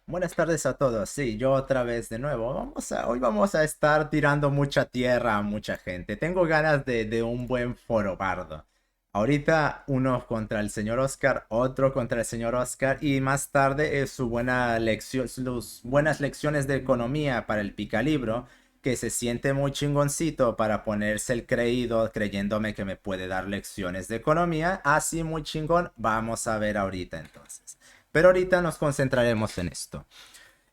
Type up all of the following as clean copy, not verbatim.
Buenas tardes a todos. Sí, yo otra vez de nuevo. Hoy vamos a estar tirando mucha tierra a mucha gente. Tengo ganas de un buen foro bardo. Ahorita uno contra el señor Oscar, otro contra el señor Oscar y más tarde su buena lección, sus buenas lecciones de economía para el picalibro, que se siente muy chingoncito para ponerse el creído creyéndome que me puede dar lecciones de economía. Así muy chingón. Vamos a ver ahorita entonces. Pero ahorita nos concentraremos en esto.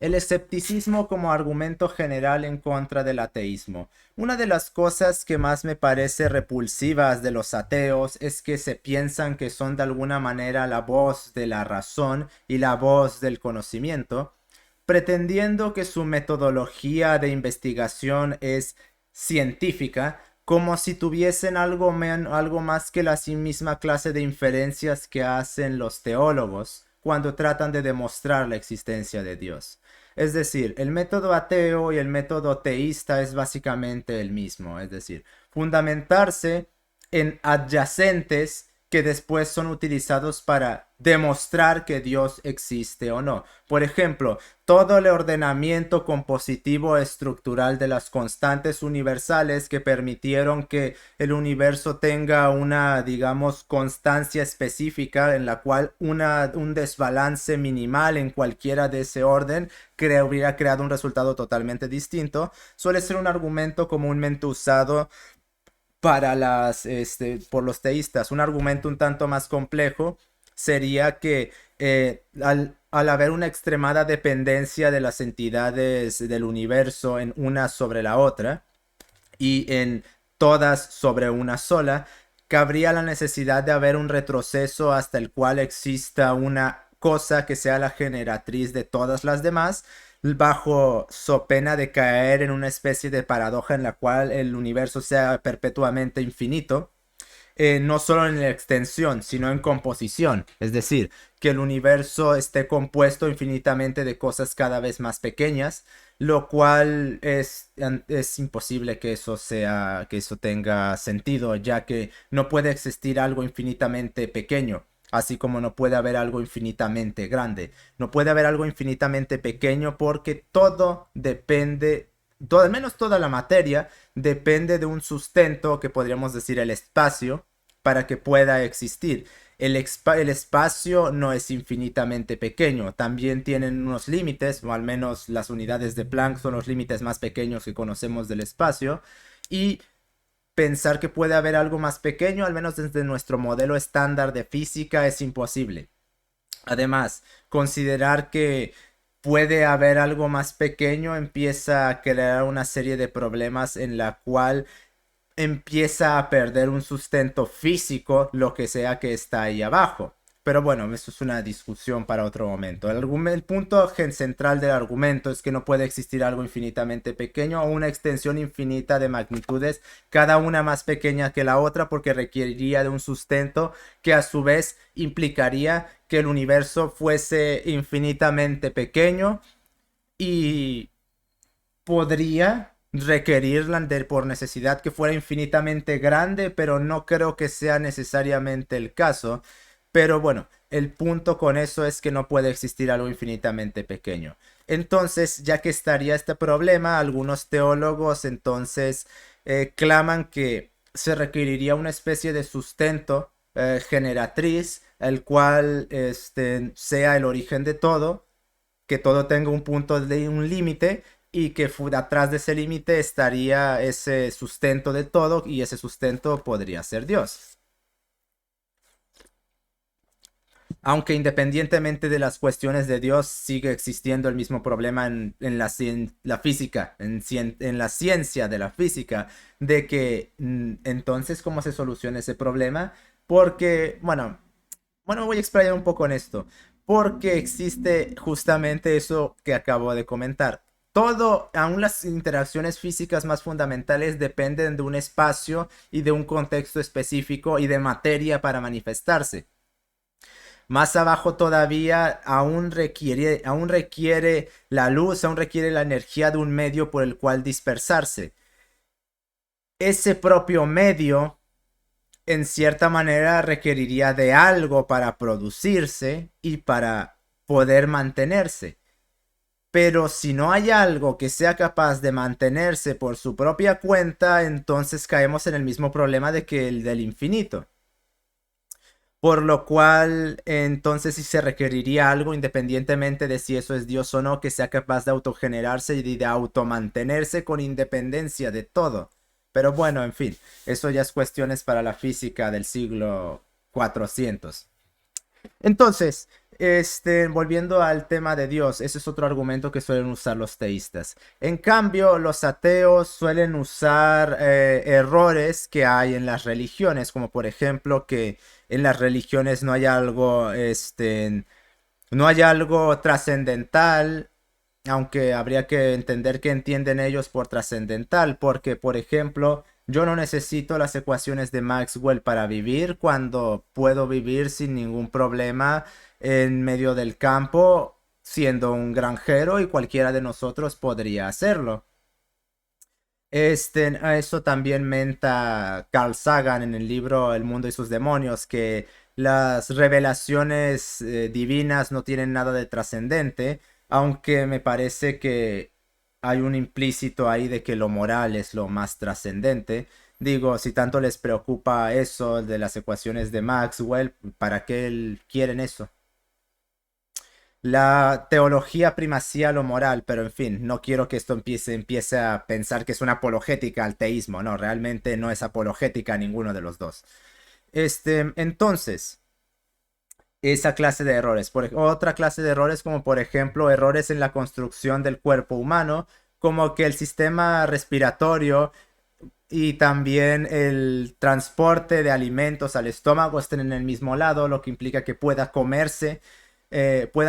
El escepticismo como argumento general en contra del ateísmo. Una de las cosas que más me parece repulsivas de los ateos es que se piensan que son de alguna manera la voz de la razón y la voz del conocimiento, pretendiendo que su metodología de investigación es científica, como si tuviesen algo más que la sí misma clase de inferencias que hacen los teólogos cuando tratan de demostrar la existencia de Dios. Es decir, el método ateo y el método teísta es básicamente el mismo, es decir, fundamentarse en adyacentes que después son utilizados para demostrar que Dios existe o no. Por ejemplo, todo el ordenamiento compositivo estructural de las constantes universales que permitieron que el universo tenga una, digamos, constancia específica en la cual un desbalance minimal en cualquiera de ese orden hubiera creado un resultado totalmente distinto, suele ser un argumento comúnmente usado para por los teístas. Un argumento un tanto más complejo sería que al haber una extremada dependencia de las entidades del universo en una sobre la otra y en todas sobre una sola, cabría la necesidad de haber un retroceso hasta el cual exista una cosa que sea la generatriz de todas las demás, bajo so pena de caer en una especie de paradoja en la cual el universo sea perpetuamente infinito, no solo en la extensión, sino en composición. Es decir, que el universo esté compuesto infinitamente de cosas cada vez más pequeñas, lo cual es imposible que que eso tenga sentido, ya que no puede existir algo infinitamente pequeño. Así como no puede haber algo infinitamente grande. No puede haber algo infinitamente pequeño porque todo depende, al menos toda la materia, depende de un sustento que podríamos decir el espacio para que pueda existir. El espacio no es infinitamente pequeño, también tienen unos límites, o al menos las unidades de Planck son los límites más pequeños que conocemos del espacio, y pensar que puede haber algo más pequeño, al menos desde nuestro modelo estándar de física, es imposible. Además, considerar que puede haber algo más pequeño empieza a crear una serie de problemas en la cual empieza a perder un sustento físico lo que sea que está ahí abajo. Pero bueno, eso es una discusión para otro momento. El punto central del argumento es que no puede existir algo infinitamente pequeño o una extensión infinita de magnitudes, cada una más pequeña que la otra, porque requeriría de un sustento que a su vez implicaría que el universo fuese infinitamente pequeño y podría requerirla por necesidad que fuera infinitamente grande, pero no creo que sea necesariamente el caso. Pero bueno, el punto con eso es que no puede existir algo infinitamente pequeño. Entonces, ya que estaría este problema, algunos teólogos entonces claman que se requeriría una especie de sustento generatriz, el cual sea el origen de todo, que todo tenga un punto de un límite y que atrás de ese límite estaría ese sustento de todo y ese sustento podría ser Dios. Aunque independientemente de las cuestiones de Dios, sigue existiendo el mismo problema en la física, en la ciencia de la física, de que entonces, ¿cómo se soluciona ese problema? Porque, bueno, voy a explayar un poco en esto. Porque existe justamente eso que acabo de comentar. Todo, aún las interacciones físicas más fundamentales dependen de un espacio y de un contexto específico y de materia para manifestarse. Más abajo todavía aún requiere la luz, aún requiere la energía de un medio por el cual dispersarse. Ese propio medio en cierta manera requeriría de algo para producirse y para poder mantenerse. Pero si no hay algo que sea capaz de mantenerse por su propia cuenta, entonces caemos en el mismo problema de que el del infinito. Por lo cual, entonces sí se requeriría algo, independientemente de si eso es Dios o no, que sea capaz de autogenerarse y de automantenerse con independencia de todo. Pero bueno, en fin, eso ya es cuestiones para la física del siglo 400. Entonces, volviendo al tema de Dios, ese es otro argumento que suelen usar los teístas. En cambio, los ateos suelen usar errores que hay en las religiones, como por ejemplo que en las religiones no hay algo trascendental, aunque habría que entender qué entienden ellos por trascendental, porque, por ejemplo, yo no necesito las ecuaciones de Maxwell para vivir cuando puedo vivir sin ningún problema en medio del campo siendo un granjero y cualquiera de nosotros podría hacerlo. A eso también menta Carl Sagan en el libro El mundo y sus demonios, que las revelaciones divinas no tienen nada de trascendente, aunque me parece que hay un implícito ahí de que lo moral es lo más trascendente. Digo, si tanto les preocupa eso de las ecuaciones de Maxwell, ¿para qué quieren eso? La teología primacía lo moral, pero en fin, no quiero que esto empiece a pensar que es una apologética al teísmo, no, realmente no es apologética a ninguno de los dos. Entonces, esa clase de errores, otra clase de errores como por ejemplo errores en la construcción del cuerpo humano, como que el sistema respiratorio y también el transporte de alimentos al estómago estén en el mismo lado, lo que implica que pueda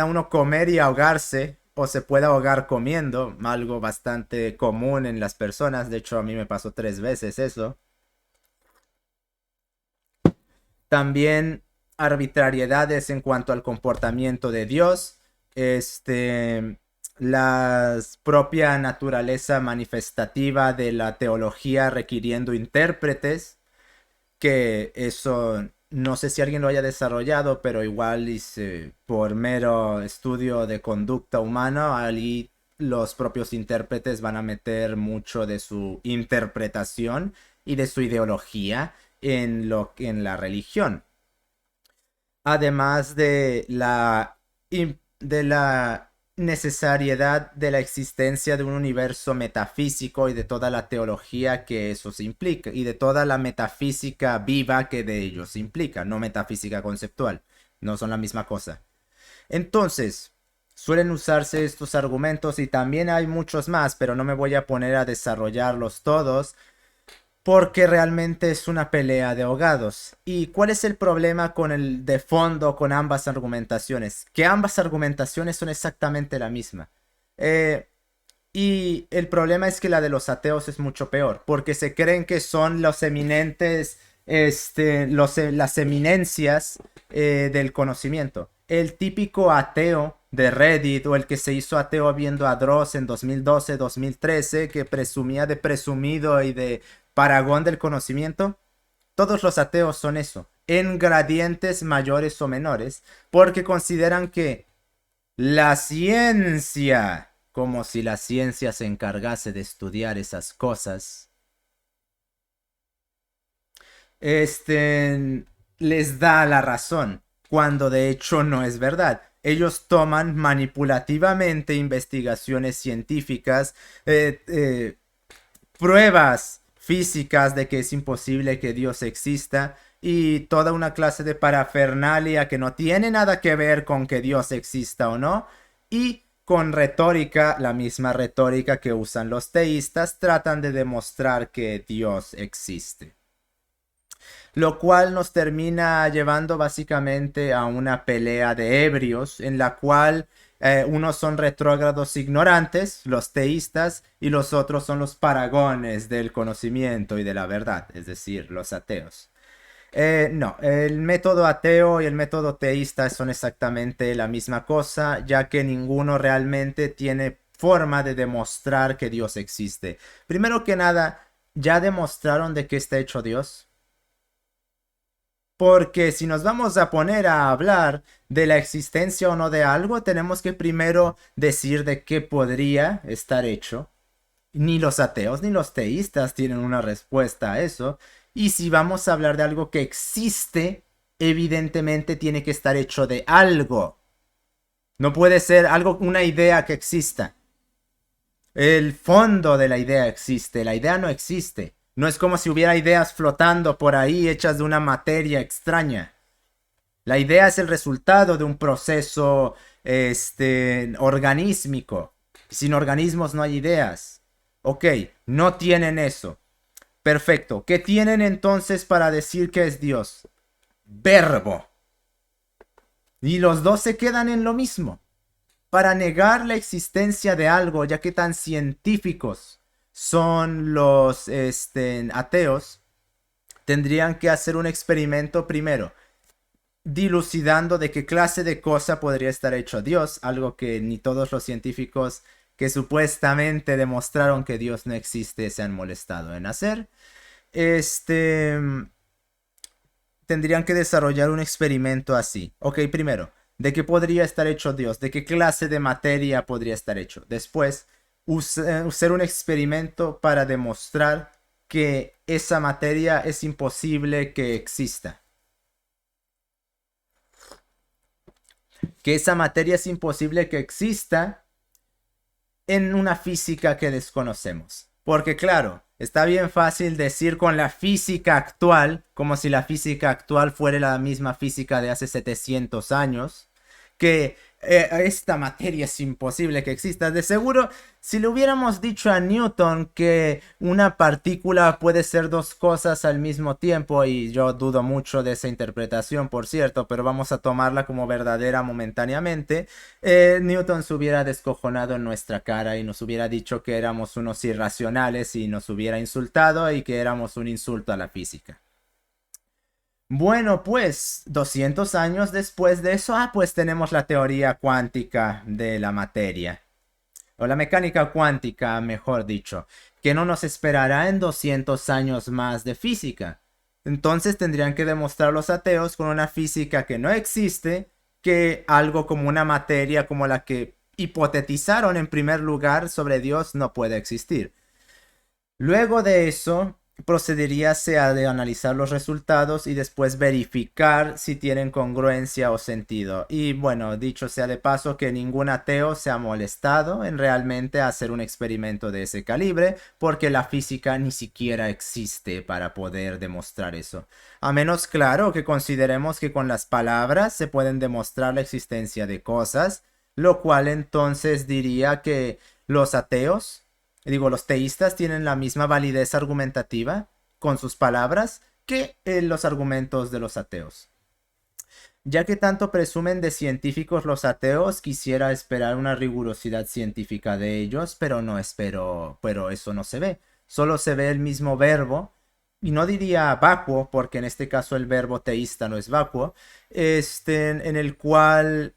uno comer y ahogarse, o se pueda ahogar comiendo, algo bastante común en las personas. De hecho, a mí me pasó 3 veces eso. También arbitrariedades en cuanto al comportamiento de Dios. La propia naturaleza manifestativa de la teología requiriendo intérpretes, que eso no sé si alguien lo haya desarrollado, pero igual por mero estudio de conducta humana, ahí los propios intérpretes van a meter mucho de su interpretación y de su ideología en la religión. Además de la necesariedad de la existencia de un universo metafísico y de toda la teología que eso se implica, y de toda la metafísica viva que de ellos implica, no metafísica conceptual, no son la misma cosa. Entonces, suelen usarse estos argumentos y también hay muchos más, pero no me voy a poner a desarrollarlos todos porque realmente es una pelea de ahogados. ¿Y cuál es el problema con el de fondo con ambas argumentaciones? Que ambas argumentaciones son exactamente la misma. Eh, y el problema es que la de los ateos es mucho peor, porque se creen que son los eminentes, las eminencias del conocimiento. El típico ateo de Reddit o el que se hizo ateo viendo a Dross en 2012-2013, que presumía de presumido y de paragón del conocimiento. Todos los ateos son eso, en gradientes mayores o menores, porque consideran que la ciencia, como si la ciencia se encargase de estudiar esas cosas, les da la razón, cuando de hecho no es verdad. Ellos toman manipulativamente investigaciones científicas, pruebas físicas de que es imposible que Dios exista y toda una clase de parafernalia que no tiene nada que ver con que Dios exista o no, y con retórica, la misma retórica que usan los teístas, tratan de demostrar que Dios existe. Lo cual nos termina llevando básicamente a una pelea de ebrios en la cual unos son retrógrados ignorantes, los teístas, y los otros son los paragones del conocimiento y de la verdad, es decir, los ateos. No, el método ateo y el método teísta son exactamente la misma cosa, ya que ninguno realmente tiene forma de demostrar que Dios existe. Primero que nada, ¿ya demostraron de qué está hecho Dios? Porque si nos vamos a poner a hablar de la existencia o no de algo, tenemos que primero decir de qué podría estar hecho. Ni los ateos ni los teístas tienen una respuesta a eso. Y si vamos a hablar de algo que existe, evidentemente tiene que estar hecho de algo. No puede ser algo, una idea que exista. El fondo de la idea existe, la idea no existe. No es como si hubiera ideas flotando por ahí hechas de una materia extraña. La idea es el resultado de un proceso organísmico. Sin organismos no hay ideas. Ok, no tienen eso. Perfecto. ¿Qué tienen entonces para decir que es Dios? Verbo. Y los dos se quedan en lo mismo. Para negar la existencia de algo, ya que tan científicos son los ateos, tendrían que hacer un experimento primero, dilucidando de qué clase de cosa podría estar hecho Dios, algo que ni todos los científicos que supuestamente demostraron que Dios no existe se han molestado en hacer. Tendrían que desarrollar un experimento así. Ok, primero, ¿de qué podría estar hecho Dios? ¿De qué clase de materia podría estar hecho? Después, usar un experimento para demostrar que esa materia es imposible que exista. Que esa materia es imposible que exista en una física que desconocemos. Porque claro, está bien fácil decir con la física actual, como si la física actual fuera la misma física de hace 700 años, que esta materia es imposible que exista. De seguro, si le hubiéramos dicho a Newton que una partícula puede ser dos cosas al mismo tiempo, y yo dudo mucho de esa interpretación, por cierto, pero vamos a tomarla como verdadera momentáneamente, Newton se hubiera descojonado en nuestra cara y nos hubiera dicho que éramos unos irracionales y nos hubiera insultado y que éramos un insulto a la física. Bueno, pues 200 años después de eso, pues tenemos la teoría cuántica de la materia. O la mecánica cuántica, mejor dicho, que no nos esperará en 200 años más de física. Entonces tendrían que demostrar los ateos con una física que no existe, que algo como una materia como la que hipotetizaron en primer lugar sobre Dios no puede existir. Luego de eso, procederíase a de analizar los resultados y después verificar si tienen congruencia o sentido. Y bueno, dicho sea de paso que ningún ateo se ha molestado en realmente hacer un experimento de ese calibre, porque la física ni siquiera existe para poder demostrar eso. A menos, claro, que consideremos que con las palabras se pueden demostrar la existencia de cosas, lo cual entonces diría que los ateos, digo, los teístas tienen la misma validez argumentativa con sus palabras que los argumentos de los ateos. Ya que tanto presumen de científicos los ateos, quisiera esperar una rigurosidad científica de ellos, pero no espero, pero eso no se ve. Solo se ve el mismo verbo, y no diría vacuo, porque en este caso el verbo teísta no es vacuo, en el cual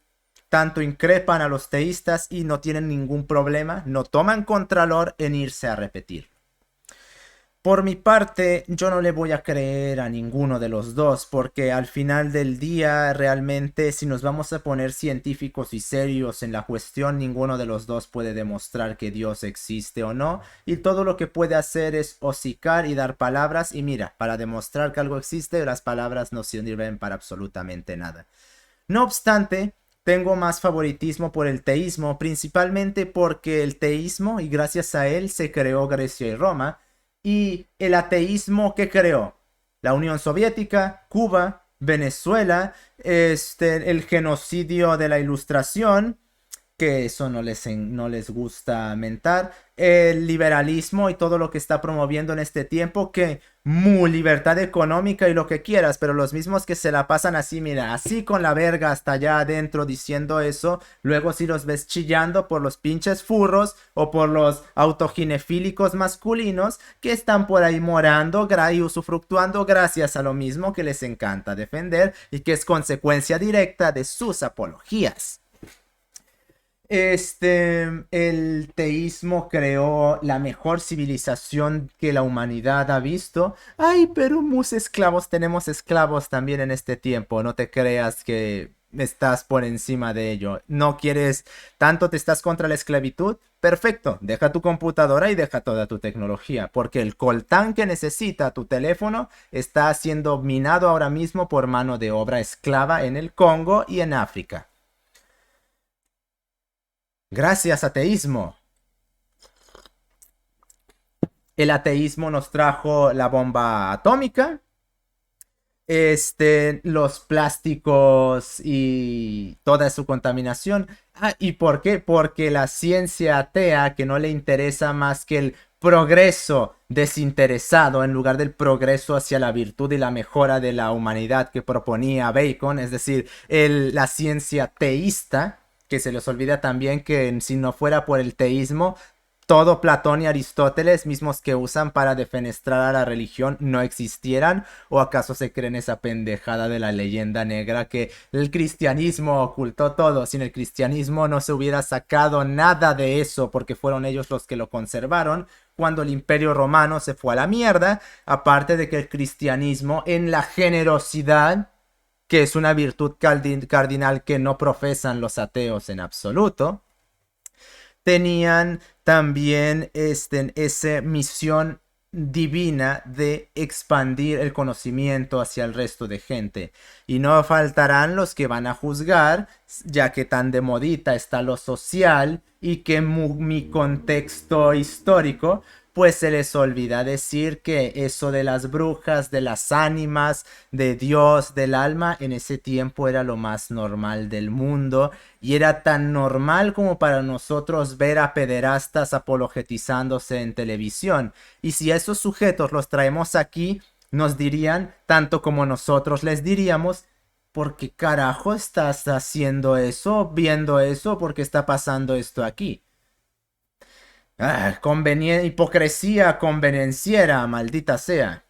tanto increpan a los teístas y no tienen ningún problema, no toman contralor en irse a repetir. Por mi parte, yo no le voy a creer a ninguno de los dos, porque al final del día, realmente, si nos vamos a poner científicos y serios en la cuestión, ninguno de los dos puede demostrar que Dios existe o no, y todo lo que puede hacer es hocicar y dar palabras, y mira, para demostrar que algo existe, las palabras no sirven para absolutamente nada. No obstante, tengo más favoritismo por el teísmo, principalmente porque el teísmo, y gracias a él, se creó Grecia y Roma. Y el ateísmo que creó la Unión Soviética, Cuba, Venezuela, el genocidio de la Ilustración, que eso no les gusta mentar, el liberalismo y todo lo que está promoviendo en este tiempo, que muy libertad económica y lo que quieras, pero los mismos que se la pasan así, mira, así con la verga hasta allá adentro diciendo eso, luego si los ves chillando por los pinches furros o por los autoginefílicos masculinos que están por ahí morando y usufructuando gracias a lo mismo que les encanta defender y que es consecuencia directa de sus apologías. El teísmo creó la mejor civilización que la humanidad ha visto. Ay, pero mus esclavos, tenemos esclavos también en este tiempo. No te creas que estás por encima de ello. No quieres, tanto te estás contra la esclavitud. Perfecto, deja tu computadora y deja toda tu tecnología, porque el coltán que necesita tu teléfono está siendo minado ahora mismo por mano de obra esclava en el Congo y en África. Gracias, ateísmo. El ateísmo nos trajo la bomba atómica, los plásticos y toda su contaminación. Ah, ¿y por qué? Porque la ciencia atea, que no le interesa más que el progreso desinteresado en lugar del progreso hacia la virtud y la mejora de la humanidad que proponía Bacon, es decir, la ciencia teísta, que se les olvida también que si no fuera por el teísmo, todo Platón y Aristóteles, mismos que usan para defenestrar a la religión, no existieran? ¿O acaso se creen esa pendejada de la leyenda negra que el cristianismo ocultó todo? Sin el cristianismo no se hubiera sacado nada de eso porque fueron ellos los que lo conservaron cuando el imperio romano se fue a la mierda. Aparte de que el cristianismo en la generosidad, que es una virtud cardinal que no profesan los ateos en absoluto, tenían también esa misión divina de expandir el conocimiento hacia el resto de gente. Y no faltarán los que van a juzgar, ya que tan de modita está lo social y que mi contexto histórico, pues se les olvida decir que eso de las brujas, de las ánimas, de Dios, del alma, en ese tiempo era lo más normal del mundo y era tan normal como para nosotros ver a pederastas apologetizándose en televisión. Y si a esos sujetos los traemos aquí, nos dirían, tanto como nosotros les diríamos, ¿por qué carajo estás haciendo eso, viendo eso? ¿Por qué está pasando esto aquí? Ah, hipocresía convenenciera, maldita sea.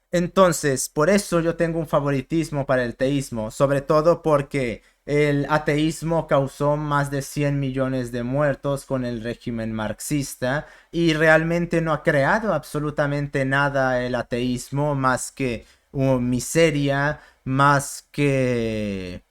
Entonces, por eso yo tengo un favoritismo para el teísmo, sobre todo porque el ateísmo causó más de 100 millones de muertos con el régimen marxista y realmente no ha creado absolutamente nada el ateísmo más que miseria, más que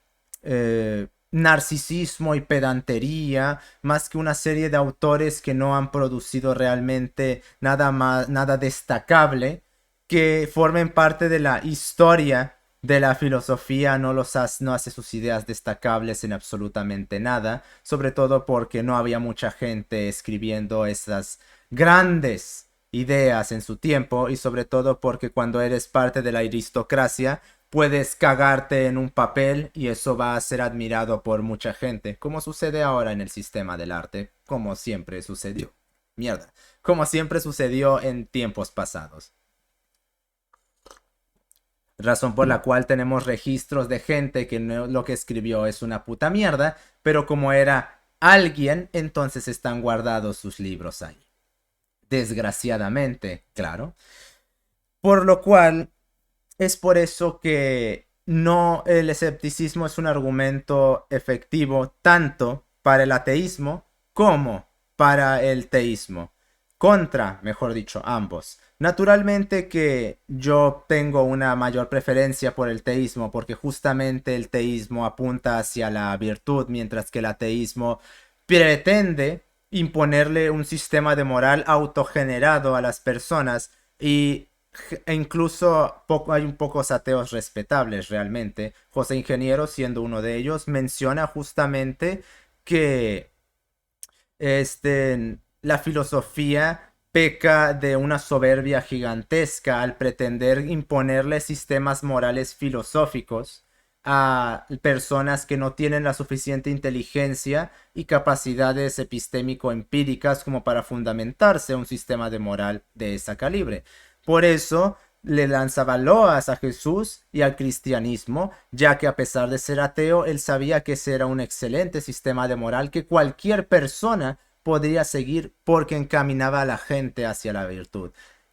narcisismo y pedantería, más que una serie de autores que no han producido realmente nada más, nada destacable que formen parte de la historia de la filosofía. No hace sus ideas destacables en absolutamente nada, sobre todo porque no había mucha gente escribiendo esas grandes ideas en su tiempo y sobre todo porque cuando eres parte de la aristocracia puedes cagarte en un papel y eso va a ser admirado por mucha gente, como sucede ahora en el sistema del arte, como siempre sucedió. Mierda, como siempre sucedió en tiempos pasados. Razón por la cual tenemos registros de gente que lo que escribió es una puta mierda, pero como era alguien, entonces están guardados sus libros ahí. Desgraciadamente, claro. Por lo cual, es por eso que no, el escepticismo es un argumento efectivo tanto para el ateísmo como para el teísmo. Contra, mejor dicho, ambos. Naturalmente que yo tengo una mayor preferencia por el teísmo porque justamente el teísmo apunta hacia la virtud mientras que el ateísmo pretende imponerle un sistema de moral autogenerado a las personas y incluso hay un pocos ateos respetables realmente. José Ingeniero, siendo uno de ellos, menciona justamente que la filosofía peca de una soberbia gigantesca al pretender imponerle sistemas morales filosóficos a personas que no tienen la suficiente inteligencia y capacidades epistémico-empíricas como para fundamentarse un sistema de moral de esa calibre. Por eso le lanzaba loas a Jesús y al cristianismo, ya que a pesar de ser ateo, él sabía que ese era un excelente sistema de moral que cualquier persona podría seguir porque encaminaba a la gente hacia la virtud.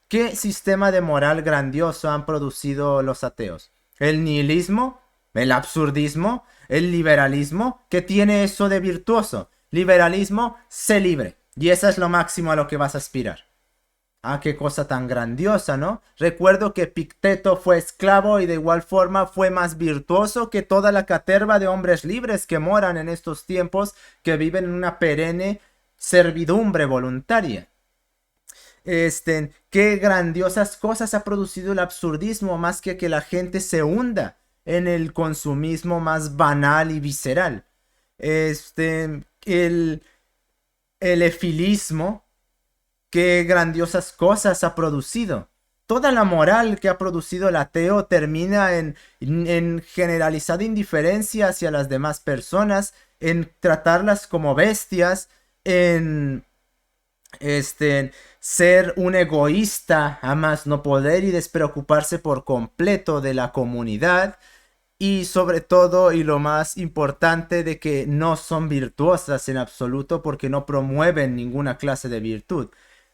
¿Qué sistema de moral grandioso han producido los ateos? ¿El nihilismo? ¿El absurdismo? El liberalismo, ¿qué tiene eso de virtuoso? Liberalismo, sé libre. Y eso es lo máximo a lo que vas a aspirar. Ah, qué cosa tan grandiosa, ¿no? Recuerdo que Picteto fue esclavo y de igual forma fue más virtuoso que toda la caterva de hombres libres que moran en estos tiempos, que viven en una perenne servidumbre voluntaria. Qué grandiosas cosas ha producido el absurdismo más que la gente se hunda en el consumismo más banal y visceral. El efilismo, qué grandiosas cosas ha producido. Toda la moral que ha producido el ateo termina en generalizada indiferencia hacia las demás personas, en tratarlas como bestias, en ser un egoísta a más no poder y despreocuparse por completo de la comunidad. Y sobre todo, y lo más importante, de que no son virtuosas en absoluto porque no promueven ninguna clase de virtud.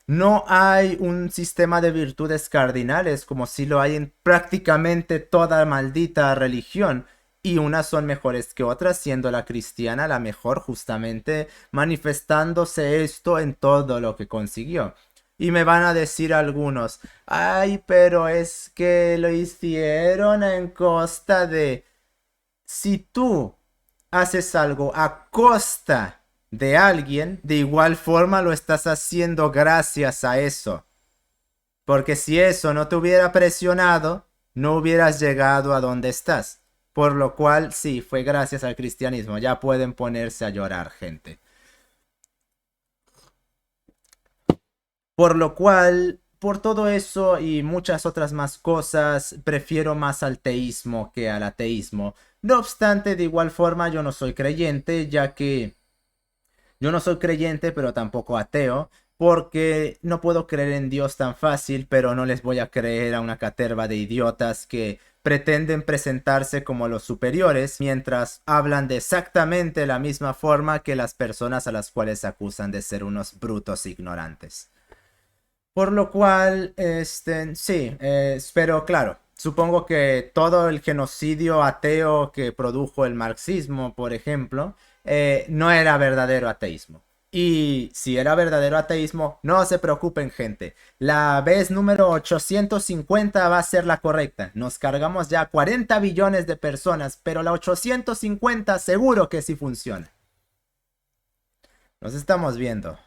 No hay un sistema de virtudes cardinales como si lo hay en prácticamente toda maldita religión. Y unas son mejores que otras, siendo la cristiana la mejor, justamente manifestándose esto en todo lo que consiguió. Y me van a decir algunos, ay, pero es que lo hicieron en costa de... Si tú haces algo a costa de alguien, de igual forma lo estás haciendo gracias a eso. Porque si eso no te hubiera presionado, no hubieras llegado a donde estás. Por lo cual, sí, fue gracias al cristianismo. Ya pueden ponerse a llorar, gente. Por lo cual, por todo eso y muchas otras más cosas, prefiero más al teísmo que al ateísmo. No obstante, de igual forma, yo no soy creyente, ya que yo no soy creyente, pero tampoco ateo, porque no puedo creer en Dios tan fácil, pero no les voy a creer a una caterva de idiotas que pretenden presentarse como los superiores, mientras hablan de exactamente la misma forma que las personas a las cuales acusan de ser unos brutos ignorantes. Por lo cual, sí, pero claro, supongo que todo el genocidio ateo que produjo el marxismo, por ejemplo, no era verdadero ateísmo. Y si era verdadero ateísmo, no se preocupen, gente. La vez número 850 va a ser la correcta. Nos cargamos ya 40 billones de personas, pero la 850 seguro que sí funciona. Nos estamos viendo.